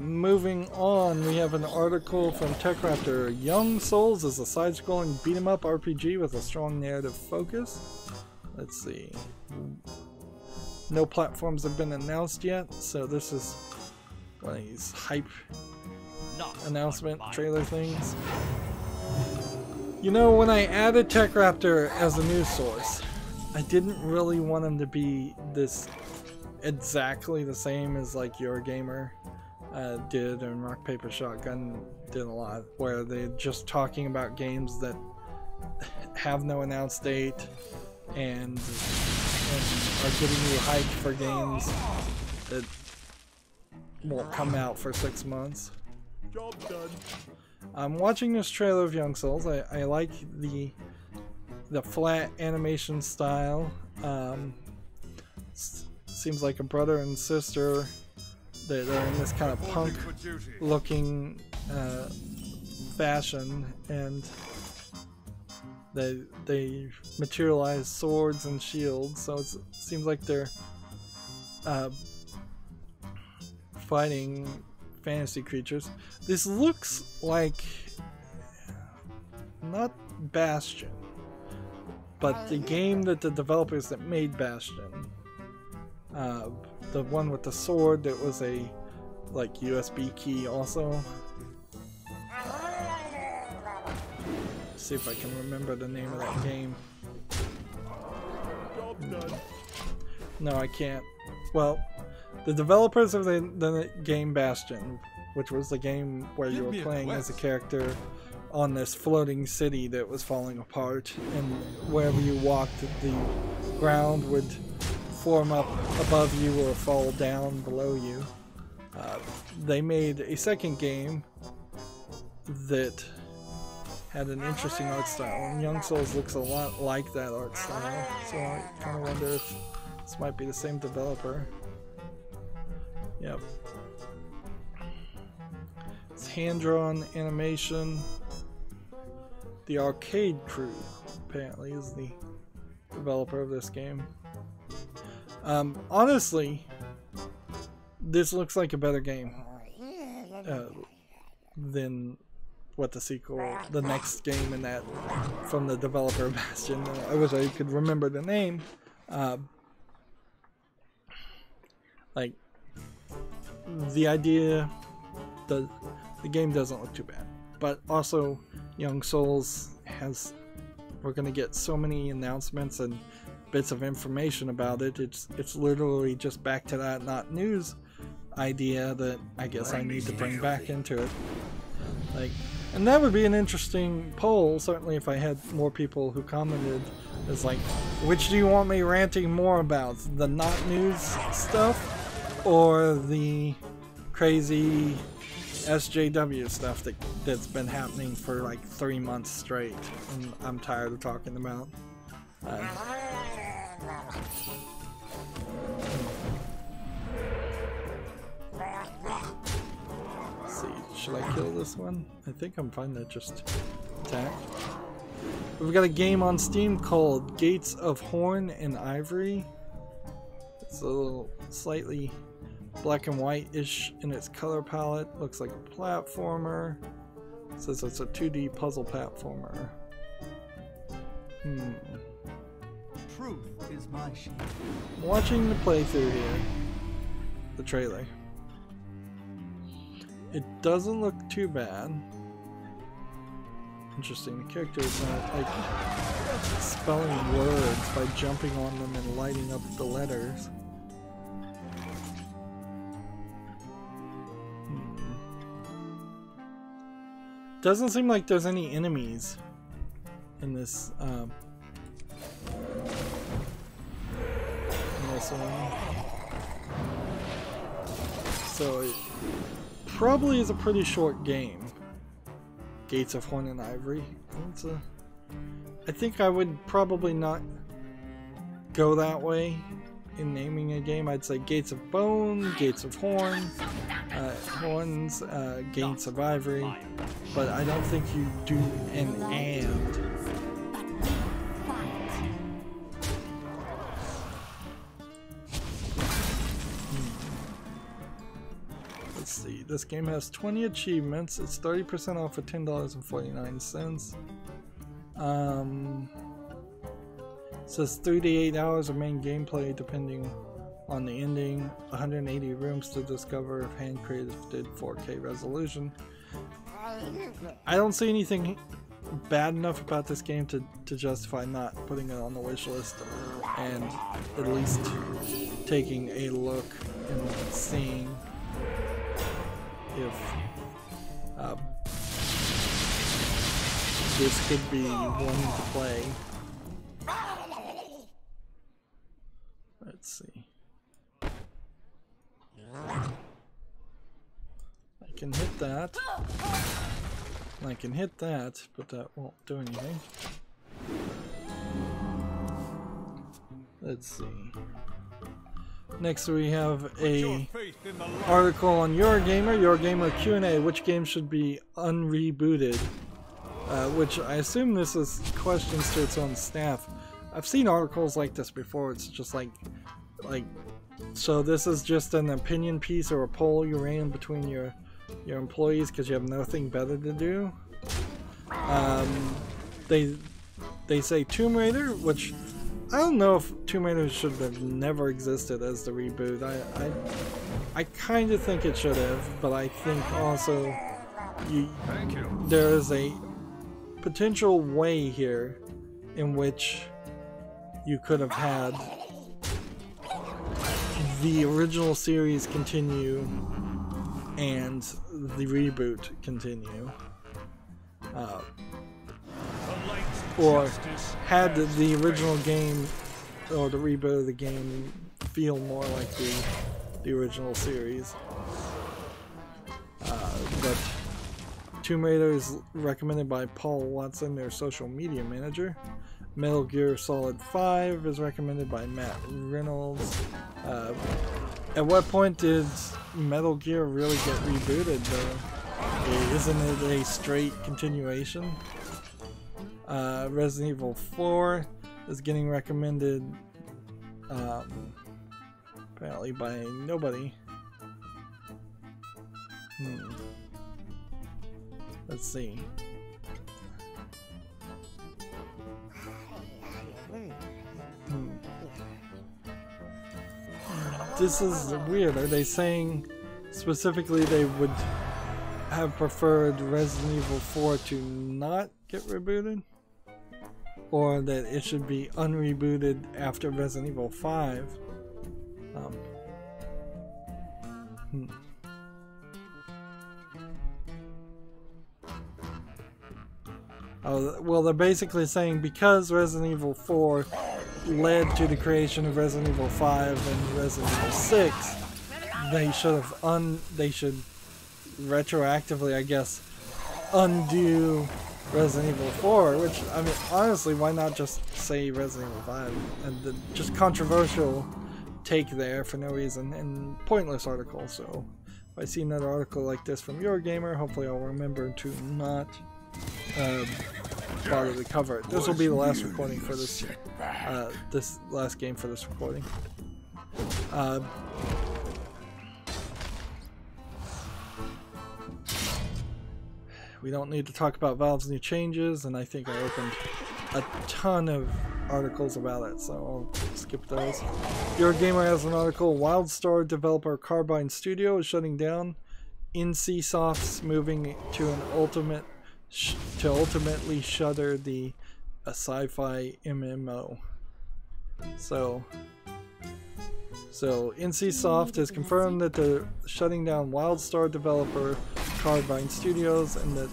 Moving on, we have an article from TechRaptor. Young Souls is a side-scrolling beat-em-up RPG with a strong narrative focus. Let's see. No platforms have been announced yet, so this is one of these hype announcement trailer things. You know, when I added TechRaptor as a news source, I didn't really want them to be this exactly the same as like Eurogamer did, and Rock Paper Shotgun did a lot, where they're just talking about games that have no announced date and are getting you hyped for games that won't come out for 6 months. Job done. I'm watching this trailer of Young Souls. I like the flat animation style. Seems like a brother and sister that are in this kind of punk looking fashion, and they materialize swords and shields, so it seems like they're fighting fantasy creatures. This looks like not Bastion, but the game that the developers that made Bastion, the one with the sword that was a like USB key also. Let's see if I can remember the name of that game. Job done. No, I can't. Well, the developers of the game Bastion, which was the game where you were playing as a character on this floating city that was falling apart, and wherever you walked, the ground would form up above you or fall down below you. They made a second game that had an interesting art style, and Young Souls looks a lot like that art style, so I kind of wonder if this might be the same developer. Yep. It's hand-drawn animation. The Arcade Crew, apparently, is the developer of this game. Honestly, this looks like a better game than what the sequel, the next game in that, from the developer of Bastion. I wish I could remember the name. Like, the idea, the game doesn't look too bad, but also Young Souls has, we're gonna get so many announcements and bits of information about it. It's literally just back to that not news idea that I guess I need to bring back into it. Like, and that would be an interesting poll, certainly if I had more people who commented. It's like, which do you want me ranting more about? The not news stuff or the crazy SJW stuff that's been happening for like 3 months straight, and I'm tired of talking about. Let's see, should I kill this one? I think I'm fine to just attack. We've got a game on Steam called Gates of Horn and Ivory. It's a little slightly black and white-ish in its color palette. Looks like a platformer. It says it's a 2D puzzle platformer. Truth is my shield. I'm watching the playthrough here. The trailer. It doesn't look too bad. Interesting, the character is not like spelling words by jumping on them and lighting up the letters. Doesn't seem like there's any enemies in this one. So it probably is a pretty short game. Gates of Horn and Ivory. I think I would probably not go that way in naming a game. I'd say Gates of Bone, Gates of Horn, Horns, Gates of Ivory, but I don't think you do an and. Let's see, this game has 20 achievements. It's 30% off for $10.49. It says 3 to 8 hours of main gameplay depending on the ending. 180 rooms to discover if hand-created 4K resolution. I don't see anything bad enough about this game to justify not putting it on the wish list and at least taking a look and seeing if this could be one to play. Let's see. I can hit that. I can hit that, but that won't do anything. Let's see. Next we have a article on Eurogamer Q&A. Which game should be unrebooted? Which I assume this is questions to its own staff. I've seen articles like this before. It's just like, so this is just an opinion piece or a poll you ran between your employees because you have nothing better to do. They say Tomb Raider, which I don't know if Tomb Raider should have never existed as the reboot. I kind of think it should have, but I think also there is a potential way here in which you could have had the original series continue and the reboot continue. Or had the original game or the reboot of the game feel more like the original series. But Tomb Raider is recommended by Paul Watson, their social media manager. Metal Gear Solid 5 is recommended by Matt Reynolds. At what point did Metal Gear really get rebooted though? Isn't it a straight continuation? Resident Evil 4 is getting recommended apparently by nobody. Let's see. This is weird. Are they saying specifically they would have preferred Resident Evil 4 to not get rebooted? Or that it should be unrebooted after Resident Evil 5? Oh, well, they're basically saying because Resident Evil 4 led to the creation of Resident Evil 5 and Resident Evil 6, they should retroactively, I guess, undo Resident Evil 4, which, I mean, honestly, why not just say Resident Evil 5? And the just controversial take there for no reason, and pointless article. So if I see another article like this from Eurogamer, hopefully I'll remember to not bother to cover it. This will be the last recording for this, this last game for this recording. We don't need to talk about Valve's new changes, and I think I opened a ton of articles about it, so I'll skip those. Eurogamer has an article: WildStar developer Carbine Studio is shutting down. NCSoft's moving to an ultimately shutter the sci-fi MMO. So NCSoft has confirmed that they're shutting down WildStar developer Carbine Studios, and that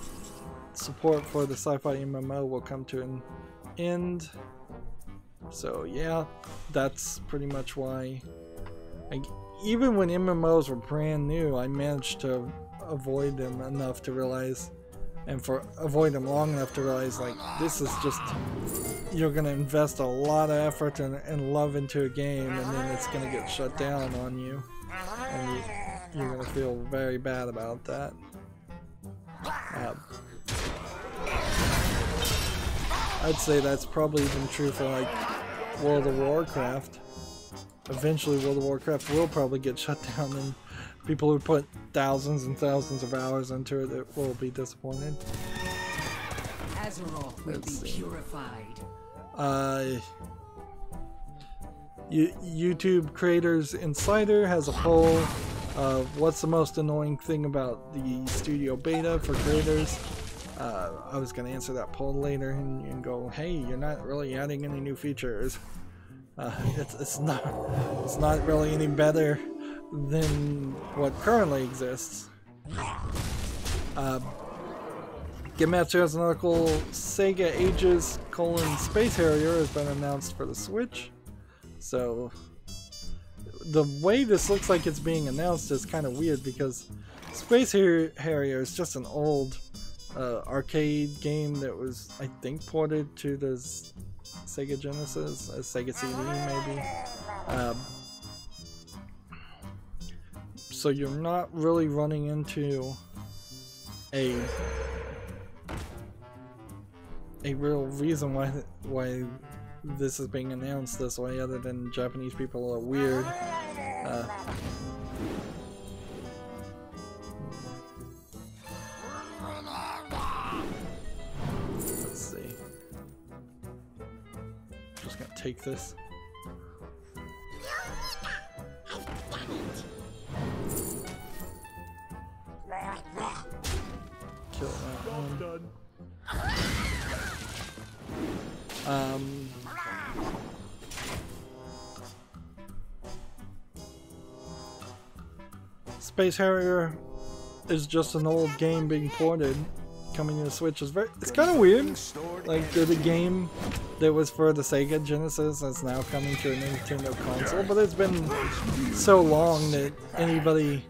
support for the sci-fi MMO will come to an end. So yeah, that's pretty much why. Even when MMOs were brand new, I managed to avoid them enough to realize, and avoid them long enough to realize, like, this is just, you're gonna invest a lot of effort and love into a game, and then it's gonna get shut down on you, and you're gonna feel very bad about that. I'd say that's probably even true for, like, World of Warcraft. Eventually World of Warcraft will probably get shut down, and people who put thousands and thousands of hours into it will be disappointed. Azeroth will be purified. YouTube Creators Insider has a poll of what's the most annoying thing about the studio beta for creators. I was going to answer that poll later and go, hey, you're not really adding any new features. It's not really any better than what currently exists. GameMaster has an article: Sega Aegis: Space Harrier has been announced for the Switch. So the way this looks like it's being announced is kind of weird, because Space Harrier is just an old arcade game that was, I think, ported to the Sega Genesis, a Sega CD maybe. So you're not really running into a real reason why this is being announced this way, other than Japanese people are weird. Let's see. Just gonna take this. Kill that one. Space Harrier is just an old game being ported, coming to the Switch. It's kind of weird. Like the game that was for the Sega Genesis is now coming to a Nintendo console, but it's been so long that anybody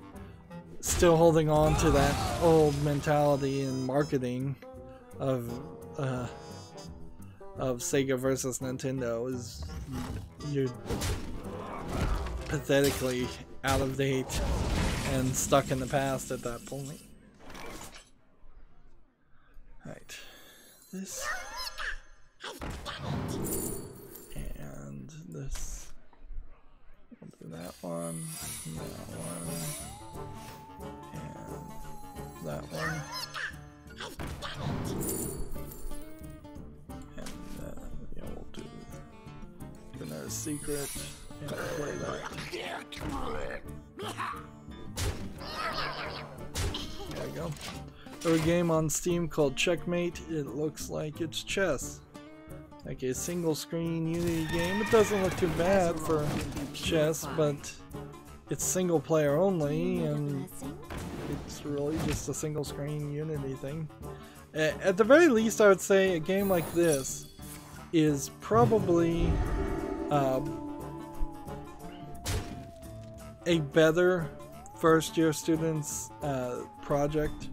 still holding on to that old mentality and marketing of Sega versus Nintendo is you're pathetically out of date and stuck in the past at that point. Right, this and this. We'll do that one, and that one. And yeah, we'll do another secret and play that. There we go. There's a game on Steam called Checkmate. It looks like it's chess. Like a single screen Unity game. It doesn't look too bad for chess, but it's single player only, and it's really just a single screen Unity thing. At the very least, I would say a game like this is probably a better first year student's project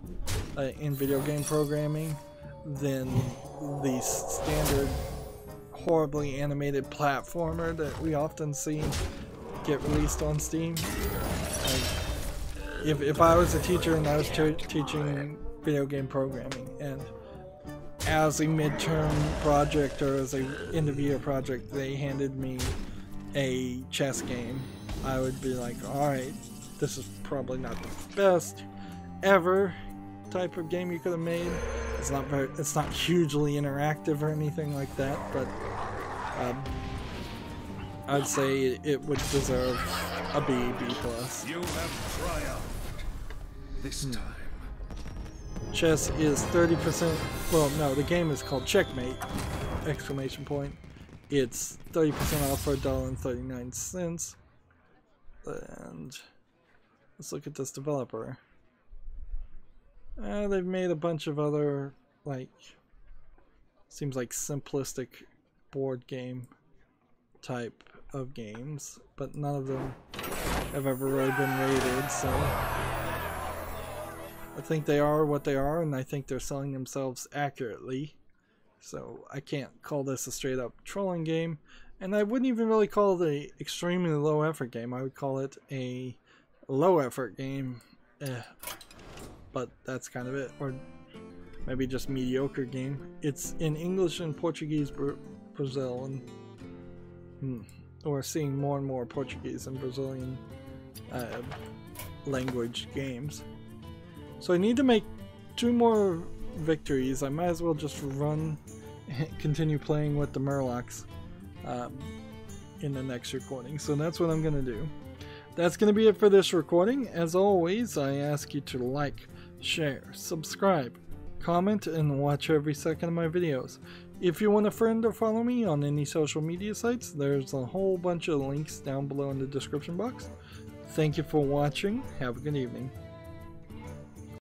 in video game programming than the standard horribly animated platformer that we often see get released on Steam. If I was a teacher and I was teaching video game programming, and as a midterm project or as an end of year project they handed me a chess game, I would be like, alright, this is probably not the best ever type of game you could have made. It's not hugely interactive or anything like that, but I'd say it would deserve a B+. You have triumphed this time. Chess is 30%. Well, no, the game is called Checkmate! Exclamation point. It's 30% off for $1.39. And let's look at this developer. They've made a bunch of other, like, seems like simplistic board game type of games, but none of them have ever really been rated, so I think they are what they are, and I think they're selling themselves accurately. So I can't call this a straight up trolling game, and I wouldn't even really call it an extremely low effort game. I would call it a low effort game, but that's kind of it, or maybe just mediocre game. It's in English and Portuguese Brazil, and we're seeing more and more Portuguese and Brazilian language games. So I need to make 2 more victories. I might as well just continue playing with the Murlocs in the next recording. So that's what I'm going to do. That's going to be it for this recording. As always, I ask you to like, share, subscribe, comment, and watch every second of my videos. If you want a friend or follow me on any social media sites, there's a whole bunch of links down below in the description box. Thank you for watching. Have a good evening.